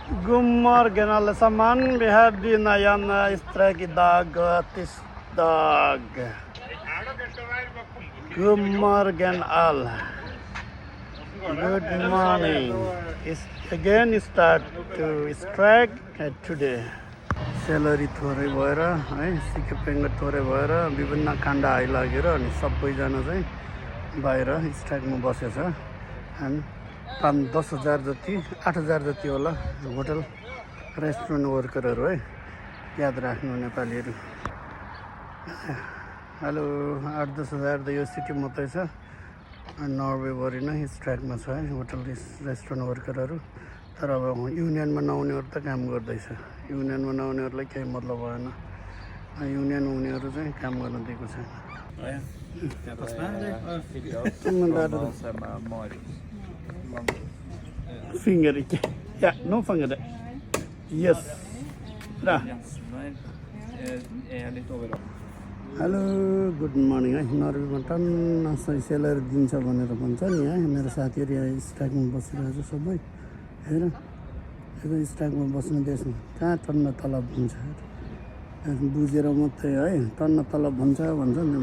God morgen alle sammen. Vi har begynt igjen streik i dag, tirsdag. God morgen alle. Good morning. It's again start to strike today. Salary थोरै भएर है सिकेपेङ्ग थोरै भएर विभिन्न काण्ड आइलागेर अनि सबैजना चाहिँ बाहिर स्ट्राइकमा बसेछ अनि 5-10,000 जति 8,000 जति होला होटल रेस्टुरेन्ट वर्करहरू है याद राख्नु नेपालीहरू हेलो 8-10,000 त यो सिटी मात्रै छ नर्वेभरि नै स्ट्राइकमा छ है होटल रेस्टुरेन्ट वर्करहरू तर अब युनियनमा नहुनेहरू त काम गर्दैछ युनियनमा नहुनेहरूलाई केही मतलब भएन युनियन हुनेहरू चाहिँ काम गर्न दिएको छैन Finger ikke. Ja, nå fanger det. Yes. Bra. Hello good morning है नर्वेमा टन्न सेलरी दिन्छ भनेर भन्छ नि है मेरो साथीहरू यहाँ स्ट्राइकमा बसिरहेको छ सबै हेर यो स्ट्राइकमा बस्नु देशमा कहाँ टन्न तलब हुन्छ बुझेर मात्रै है टन्न तलब भन्छ नि